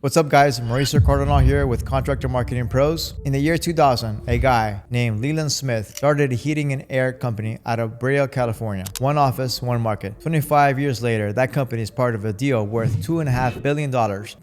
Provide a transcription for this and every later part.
What's up guys, Mauricio Cardinal here with Contractor Marketing Pros. In the year 2000, a guy named Leland Smith started a heating and air company out of Brea, California. One office, one market. 25 years later, that company is part of a deal worth $2.5 billion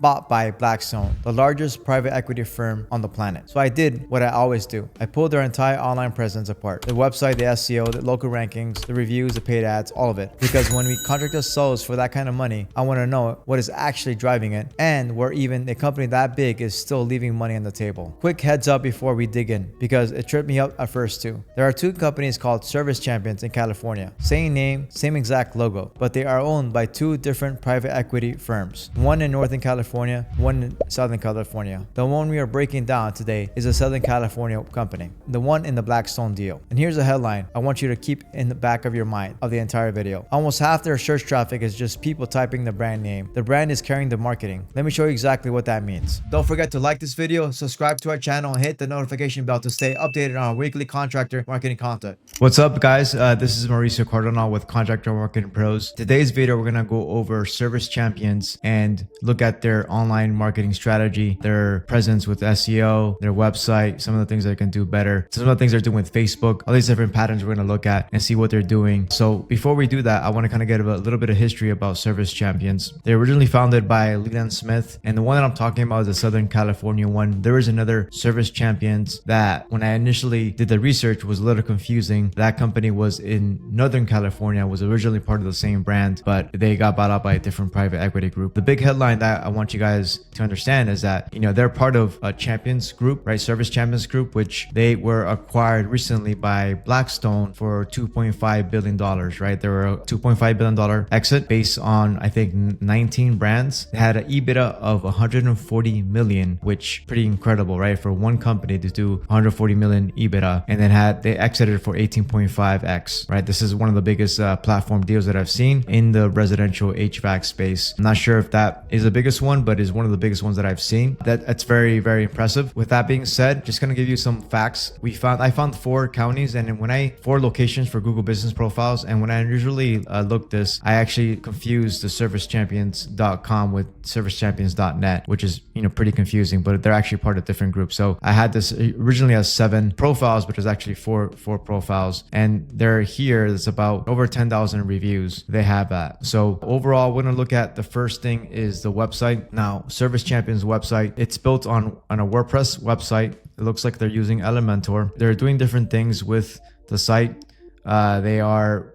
bought by Blackstone, the largest private equity firm on the planet. So I did what I always do. I pulled their entire online presence apart. The website, the SEO, the local rankings, the reviews, the paid ads, all of it. Because when we contract a sales for that kind of money, I want to know what is actually driving it and where even a company that big is still leaving money on the table. Quick heads up before we dig in, because it tripped me up at first too. There are two companies called Service Champions in California. Same name, same exact logo, but they are owned by two different private equity firms. One in Northern California, one in Southern California. The one we are breaking down today is a Southern California company, the one in the Blackstone deal. And here's a headline I want you to keep in the back of your mind of the entire video. Almost half their search traffic is just people typing the brand name. The brand is carrying the marketing. Let me show you exactly what that means. Don't forget to like this video, subscribe to our channel, and hit the notification bell to stay updated on our weekly contractor marketing content. What's up guys, this is Mauricio Cardinal with Contractor Marketing Pros. Today's video we're gonna go over Service Champions and look at their online marketing strategy, their presence with SEO, their website, some of the things they can do better, some of the things they're doing with Facebook, all these different patterns we're gonna look at and see what they're doing. So before we do that, I want to kind of get a little bit of history about Service Champions. They were originally founded by Leland Smith, and the one that I'm talking about is the Southern California one. There is another Service Champions that when I initially did the research was a little confusing. That company was in Northern California, was originally part of the same brand, but they got bought out by a different private equity group. The big headline that I want you guys to understand is that, they're part of a Champions group, right? Service Champions group, which they were acquired recently by Blackstone for $2.5 billion, right? There were a $2.5 billion exit based on, I think, 19 brands. They had an EBITDA of 140 million, which pretty incredible, right? For one company to do 140 million EBITDA, and then they exited for 18.5x, right? This is one of the biggest platform deals that I've seen in the residential HVAC space. I'm not sure if that is the biggest one, but is one of the biggest ones that I've seen. That's very, very impressive. With that being said, just gonna give you some facts. I found 4 counties, and 4 locations for Google Business Profiles. And when I usually looked this, I actually confused the servicechampions.com with servicechampions.net, which is pretty confusing, but they're actually part of different groups. So I had this originally as 7 profiles, which is actually four profiles, and they're here. It's about over 10,000 reviews. They have that. So overall, we're gonna look at the first thing is the website. Now, Service Champions website, it's built on a WordPress website. It looks like they're using Elementor. They're doing different things with the site. They are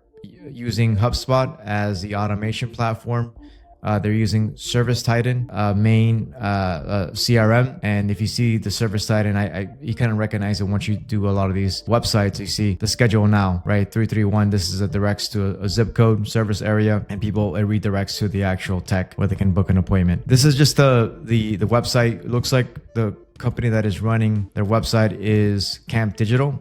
using HubSpot as the automation platform. They're using Service Titan, main CRM. And if you see the Service Titan, you kind of recognize it once you do a lot of these websites. You see the schedule now, right? 331. This is a directs to a zip code service area, and it redirects to the actual tech where they can book an appointment. This is just the website. It looks like the company that is running their website is Camp Digital,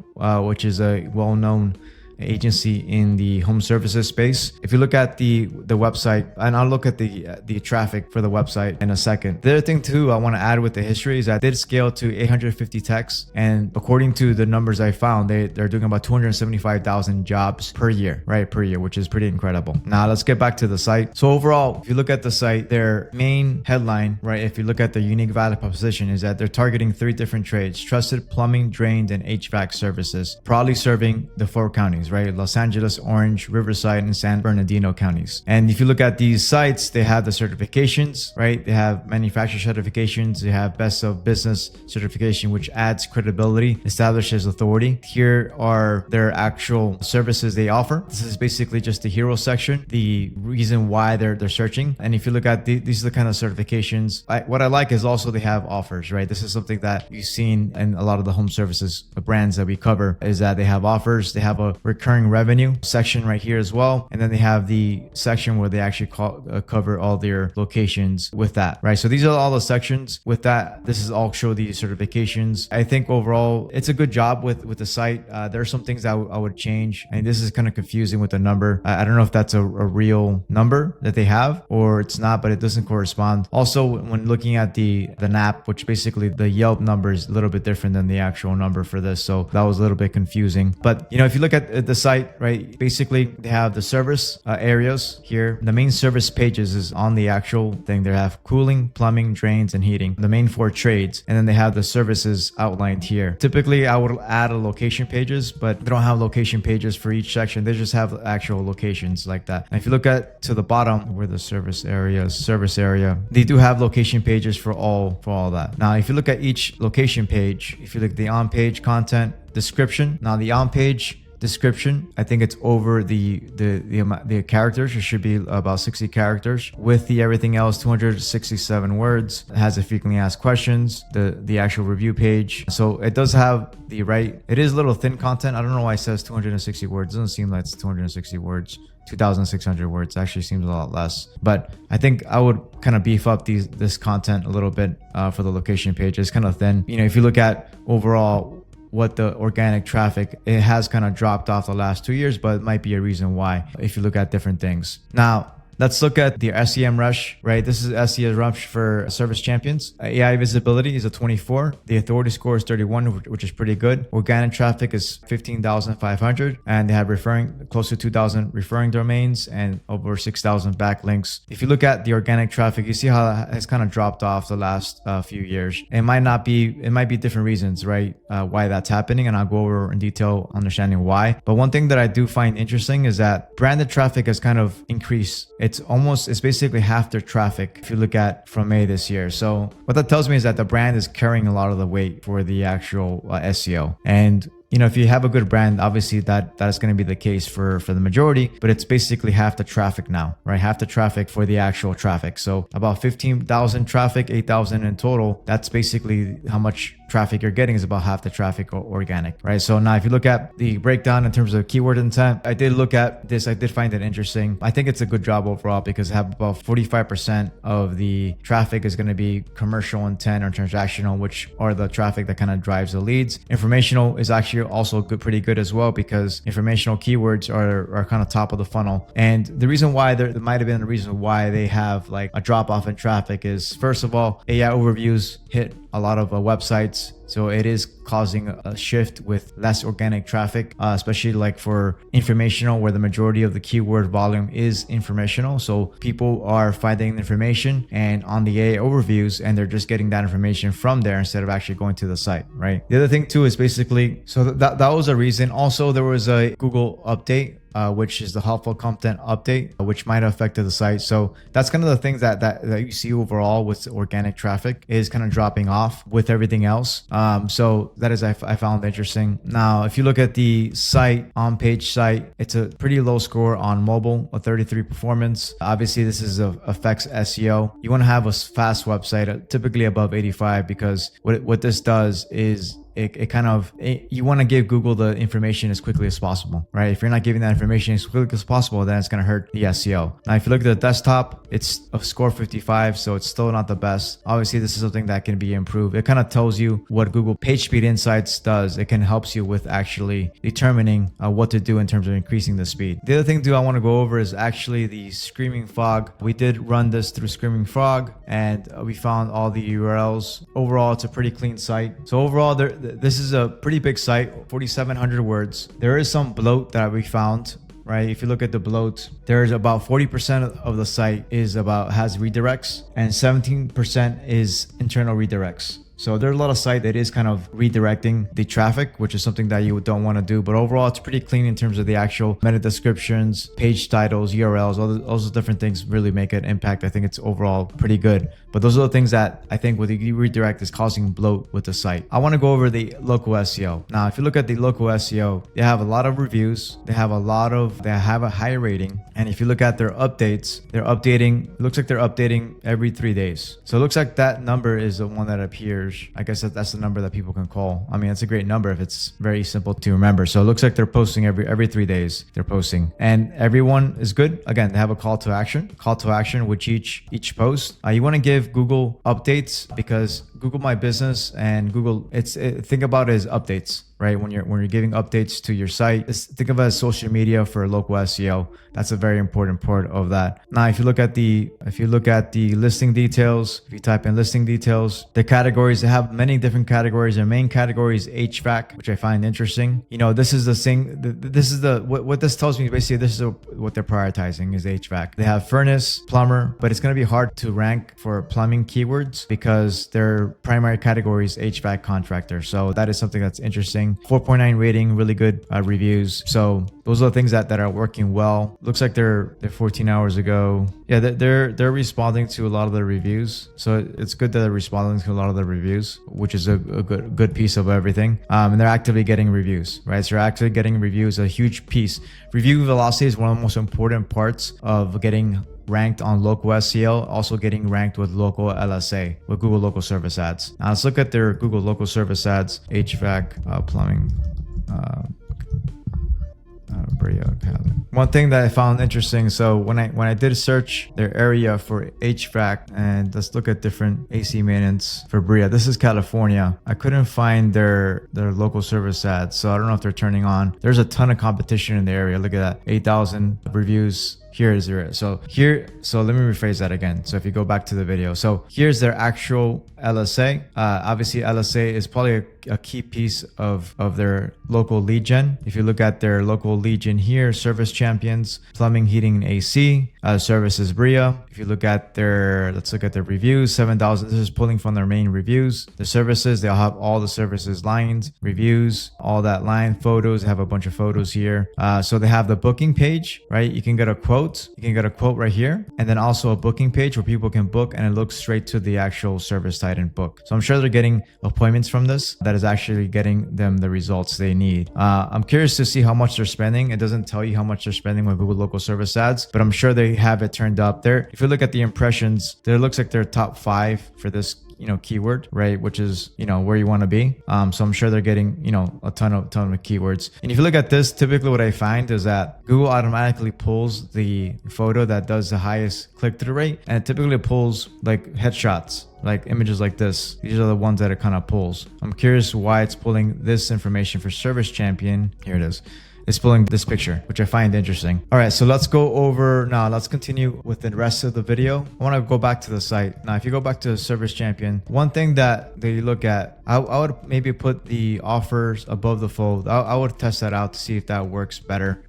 which is a well-known agency in the home services space. If you look at the website, and I'll look at the traffic for the website in a second. The other thing too I want to add with the history is that they did scale to 850 techs, and according to the numbers I found, they're doing about 275,000 jobs per year, right? Per year, which is pretty incredible. Now let's get back to the site. So overall, if you look at the site, their main headline, right? If you look at the unique value proposition, is that they're targeting 3 different trades: trusted plumbing, drains, and HVAC services, proudly serving the 4 counties, right? Los Angeles, Orange, Riverside, and San Bernardino counties. And if you look at these sites, they have the certifications, right? They have manufacturer certifications. They have best of business certification, which adds credibility, establishes authority. Here are their actual services they offer. This is basically just the hero section, the reason why they're searching. And if you look at these are the kind of certifications. What I like is also they have offers, right? This is something that you've seen in a lot of the home services brands that we cover, is that they have offers. They have a recurring revenue section right here as well. And then they have the section where they actually cover all their locations with that, right? So these are all the sections with that. This is all show the certifications. I think overall, it's a good job with the site. There are some things that I would change. And this is kind of confusing with the number. I don't know if that's a real number that they have or it's not, but it doesn't correspond. Also, when looking at the NAP, which basically the Yelp number is a little bit different than the actual number for this. So that was a little bit confusing. But if you look at The site, right? Basically, they have the service areas here. The main service pages is on the actual thing. They have cooling, plumbing, drains, and heating. The main 4 trades. And then they have the services outlined here. Typically, I would add a location pages, but they don't have location pages for each section. They just have actual locations like that. And if you look at to the bottom where the service area, they do have location pages for all that. Now, if you look at each location page, if you look at the on-page content description, now the on-page description, I think it's over the characters. It should be about 60 characters. With the everything else, 267 words. It has the frequently asked questions, the actual review page. So it does have the right. It is a little thin content. I don't know why it says 260 words. It doesn't seem like it's 260 words. 2,600 words actually seems a lot less, but I think I would kind of beef up this content a little bit for the location page. It's kind of thin. You know, if you look at overall what the organic traffic, it has kind of dropped off the last 2 years, but it might be a reason why if you look at different things. Now, let's look at the SEMrush, right? This is SEMrush for service champions. AI visibility is a 24. The authority score is 31, which is pretty good. Organic traffic is 15,500, and they have close to 2,000 referring domains and over 6,000 backlinks. If you look at the organic traffic, you see how it's kind of dropped off the last few years. It might be different reasons, right? Why that's happening, and I'll go over in detail understanding why. But one thing that I do find interesting is that branded traffic has kind of increased. It's basically half their traffic if you look at from May this year. So what that tells me is that the brand is carrying a lot of the weight for the actual SEO. And you know, if you have a good brand, obviously that is going to be the case for the majority, but it's basically half the traffic now, right? Half the traffic for the actual traffic. So about 15,000 traffic, 8,000 in total. That's basically how much traffic you're getting is about half the traffic organic, right? So now if you look at the breakdown in terms of keyword intent, I did look at this. I did find it interesting. I think it's a good job overall because I have about 45% of the traffic is going to be commercial intent or transactional, which are the traffic that kind of drives the leads. Informational is actually also pretty good as well because informational keywords are kind of top of the funnel. And the reason why there might have been a reason why they have like a drop off in traffic is, first of all, AI overviews hit a lot of websites. So it is causing a shift with less organic traffic, especially like for informational, where the majority of the keyword volume is informational. So people are finding information and on the AI overviews, and they're just getting that information from there instead of actually going to the site, right? The other thing too is basically, so that was a reason. Also, there was a Google update, which is the helpful content update, which might have affected the site. So that's kind of the things that you see overall with organic traffic is kind of dropping off with everything else. So that is, I found interesting. Now, if you look at the site, on-page site, it's a pretty low score on mobile, a 33 performance. Obviously, this affects SEO. You want to have a fast website, typically above 85, because what this does is you want to give Google the information as quickly as possible, right? If you're not giving that information as quickly as possible, then it's going to hurt the SEO. Now, if you look at the desktop, it's a score 55, so it's still not the best. Obviously, this is something that can be improved. It kind of tells you what Google PageSpeed Insights does. It can help you with actually determining what to do in terms of increasing the speed. The other thing too I want to go over is actually the Screaming Frog. We did run this through Screaming Frog, and we found all the URLs. Overall, it's a pretty clean site. So overall, this is a pretty big site, 4,700 words. There is some bloat that we found, right? If you look at the bloat, there's about 40% of the site has redirects, and 17% is internal redirects. So there's a lot of site that is kind of redirecting the traffic, which is something that you don't want to do. But overall, it's pretty clean in terms of the actual meta descriptions, page titles, URLs, all those different things really make an impact. I think it's overall pretty good. But those are the things that I think with the redirect is causing bloat with the site. I want to go over the local SEO. Now, if you look at the local SEO, they have a lot of reviews. They have a high rating. And if you look at their updates, it looks like they're updating every 3 days. So it looks like that number is the one that appears. I guess that's the number that people can call. I mean, it's a great number if it's very simple to remember. So it looks like they're posting every 3 days. They're posting, and everyone is good. Again, they have a call to action with each post. You want to give Google updates because Google My Business and Google, think about it as updates, right? When you're giving updates to your site, think of it as social media for local SEO. That's a very important part of that. Now, if you look at the listing details, if you type in listing details, the categories, they have many different categories. Their main category is HVAC, which I find interesting. This is the thing. This is what this tells me. Basically, this is what they're prioritizing is HVAC. They have furnace, plumber, but it's going to be hard to rank for plumbing keywords because their primary category is HVAC contractor. So that is something that's interesting. 4.9 rating, really good reviews. So those are the things that are working well. Looks like they're 14 hours ago. Yeah, they're responding to a lot of the reviews. So it's good that they're responding to a lot of the reviews, which is a good piece of everything. And they're actively getting reviews, right? So they're actually getting reviews, a huge piece. Review velocity is one of the most important parts of getting ranked on local SEO, also getting ranked with local LSA, with Google Local Service Ads. Now let's look at their Google Local Service Ads, HVAC, plumbing, one thing that I found interesting, so when I did search their area for HVAC, and let's look at different AC maintenance for Bria. This is California. I couldn't find their local service ads, so I don't know if they're turning on. There's a ton of competition in the area. Look at that, 8,000 reviews. Here is there. So let me rephrase that again. So if you go back to the video, so here's their actual LSA. Obviously LSA is probably a key piece of their local lead gen. If you look at their local lead gen here, service champions, plumbing, heating, and AC, services Bria. If you look at let's look at their reviews, 7,000. This is pulling from their main reviews. The services, they'll have all the services lines, reviews, all that line, photos. They have a bunch of photos here. So they have the booking page, right? You can get a quote. You can get a quote right here, and then also a booking page where people can book, and it looks straight to the actual Service Titan book. So I'm sure they're getting appointments from this that is actually getting them the results they need. I'm curious to see how much they're spending. It doesn't tell you how much they're spending with Google Local Service Ads, but I'm sure they have it turned up there. If you look at the impressions, there looks like they're top 5 for this keyword, right? Which is, where you want to be. So I'm sure they're getting, a ton of keywords. And if you look at this, typically what I find is that Google automatically pulls the photo that does the highest click-through rate. And it typically pulls like headshots, like images like this. These are the ones that it kind of pulls. I'm curious why it's pulling this information for Service Champion. Here it is. It's pulling this picture, which I find interesting. All right, so let's go over now. Let's continue with the rest of the video. I want to go back to the site. Now, if you go back to Service Champion, one thing that they look at, I would maybe put the offers above the fold. I would test that out to see if that works better.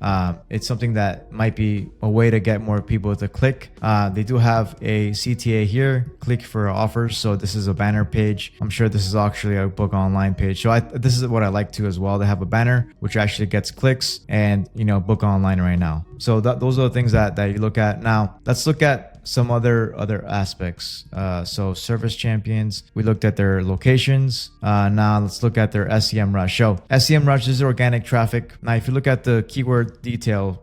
It's something that might be a way to get more people to click. They do have a CTA here, click for offers. So this is a banner page. I'm sure this is actually a book online page. So this is what I like to as well. They have a banner, which actually gets clicks and, book online right now. So those are the things that you look at. Now, let's look at some other aspects. So Service Champions, we looked at their locations. Now let's look at their SEMrush. So SEMrush is organic traffic. Now, if you look at the keyword detail,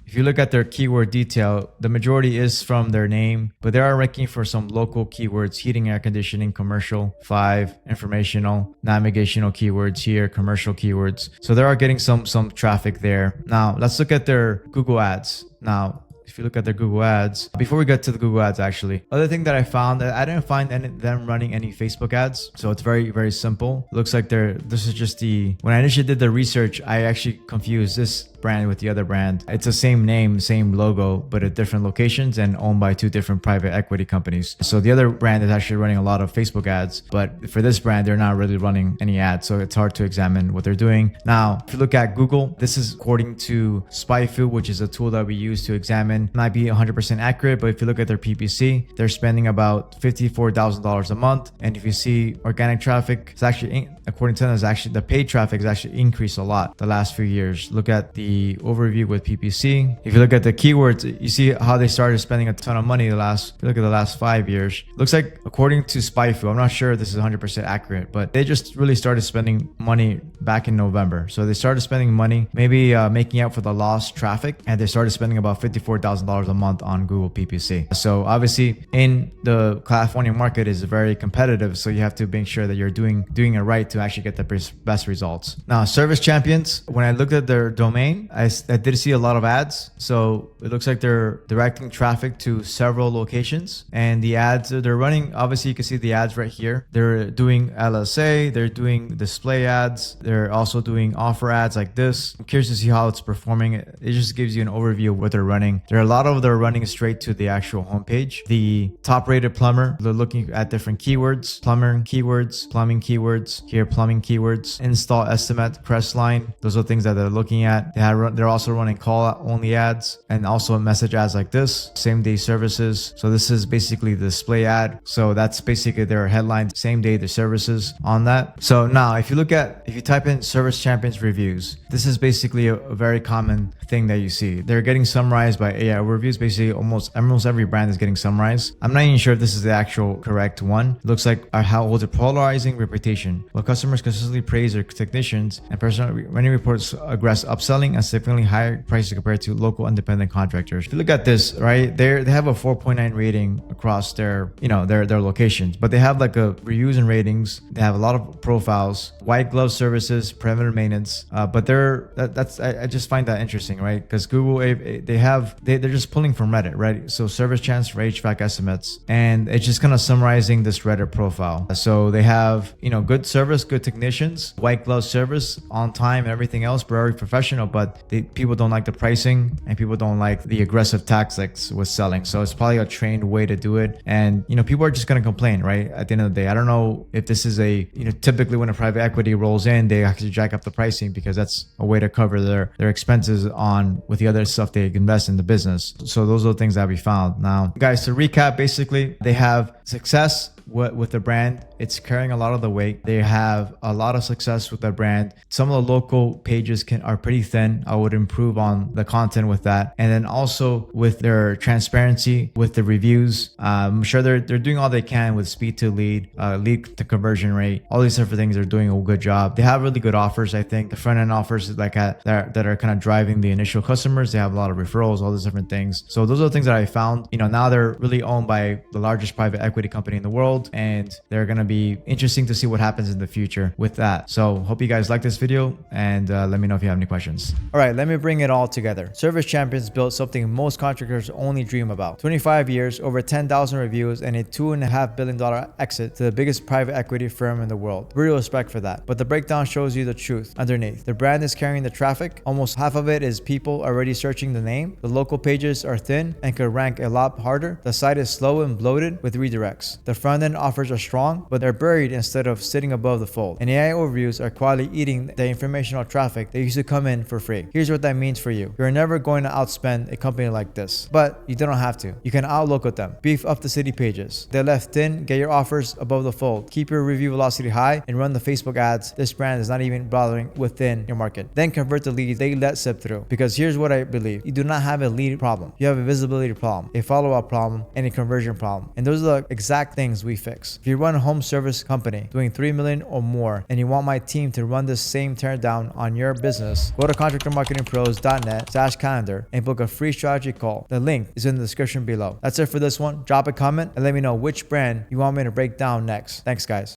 if you look at their keyword detail, the majority is from their name, but they are ranking for some local keywords: heating, air conditioning, commercial, 5, informational, navigational keywords here, commercial keywords. So they are getting some traffic there. Now let's look at their Google Ads. Now, if you look at their Google Ads, before we get to the Google Ads, actually, other thing that I found, that I didn't find them running any Facebook ads. So it's very, very simple. It looks like this is just when I initially did the research, I actually confused this brand with the other brand. It's the same name, same logo, but at different locations and owned by 2 different private equity companies. So the other brand is actually running a lot of Facebook ads, but for this brand, they're not really running any ads. So it's hard to examine what they're doing. Now, if you look at Google, this is according to SpyFu, which is a tool that we use to examine. Might be 100% accurate, but if you look at their PPC, they're spending about $54,000 a month. And if you see organic traffic, it's actually, according to them, the paid traffic has actually increased a lot the last few years. Look at the overview with PPC. If you look at the keywords, you see how they started spending a ton of money if you look at the last 5 years. Looks like, according to SpyFu, I'm not sure this is 100% accurate, but they just really started spending money back in November. So they started spending money, maybe making up for the lost traffic, and they started spending about $54,000 $3,000 a month on Google PPC. So obviously in the California market is very competitive. So you have to make sure that you're doing it right to actually get the best results. Now, Service Champions, when I looked at their domain, I did see a lot of ads. So it looks like they're directing traffic to several locations, and the ads they're running, obviously you can see the ads right here. They're doing LSA, they're doing display ads, they're also doing offer ads like this. I'm curious to see how it's performing. It just gives you an overview of what they're running. There are a lot of them running straight to the actual homepage. The top rated plumber, they're looking at different keywords, plumber keywords, plumbing keywords, here plumbing keywords, install estimate, press line. Those are things that they're looking at. They're also running call only ads and also message ads like this, same day services. So this is basically the display ad. So that's basically their headline, same day the services on that. So now if you type in Service Champions reviews, this is basically a very common thing that you see. They're getting summarized by AI reviews. Basically almost every brand is getting summarized. I'm not even sure if this is the actual correct one. It looks like how holds a polarizing reputation. While customers consistently praise their technicians and many reports aggressive upselling and significantly higher prices compared to local independent contractors. If you look at this, right, they have a 4.9 rating across their locations, but they have like a reviews and ratings. They have a lot of profiles, white glove services, preventive maintenance. But I just find that interesting, right? Because Google, they're just pulling from Reddit, right? So service chance for HVAC estimates, and it's just kind of summarizing this Reddit profile. So they have, good service, good technicians, white glove service, on time, and everything else, very professional, but people don't like the pricing and people don't like the aggressive tactics with selling. So it's probably a trained way to do it. And, people are just going to complain, right? At the end of the day, I don't know if this is typically when a private equity rolls in, they actually jack up the pricing because that's a way to cover their expenses with the other stuff they invest in the business. So those are the things that we found. Now, guys, to recap, basically, they have success with the brand. It's carrying a lot of the weight. They have a lot of success with the brand. Some of the local pages are pretty thin. I would improve on the content with that. And then also with their transparency, with the reviews, I'm sure they're doing all they can with speed to lead, lead to conversion rate, all these different things. They're doing a good job. They have really good offers. I think the front end offers that are kind of driving the initial customers. They have a lot of referrals, all these different things. So those are the things that I found. Now they're really owned by the largest private equity company in the world, and they're going to be interesting to see what happens in the future with that. So hope you guys like this video, and let me know if you have any questions. All right, let me bring it all together. Service Champions built something most contractors only dream about. 25 years, over 10,000 reviews, and a $2.5 billion exit to the biggest private equity firm in the world. Real respect for that. But the breakdown shows you the truth underneath. The brand is carrying the traffic. Almost half of it is people already searching the name. The local pages are thin and could rank a lot harder. The site is slow and bloated with redirects. The front end offers are strong, but they're buried instead of sitting above the fold. And AI overviews are quietly eating the informational traffic that used to come in for free. Here's what that means for you. You're never going to outspend a company like this, but you don't have to. You can outlook at them. Beef up the city pages. They're left thin. Get your offers above the fold. Keep your review velocity high and run the Facebook ads. This brand is not even bothering within your market. Then convert the leads they let slip through. Because here's what I believe. You do not have a lead problem. You have a visibility problem, a follow-up problem, and a conversion problem. And those are the exact things we fix. If you run a home service company doing $3 million or more, and you want my team to run this same teardown on your business, go to contractormarketingpros.net/calendar and book a free strategy call. The link is in the description below. That's it for this one. Drop a comment and let me know which brand you want me to break down next. Thanks, guys.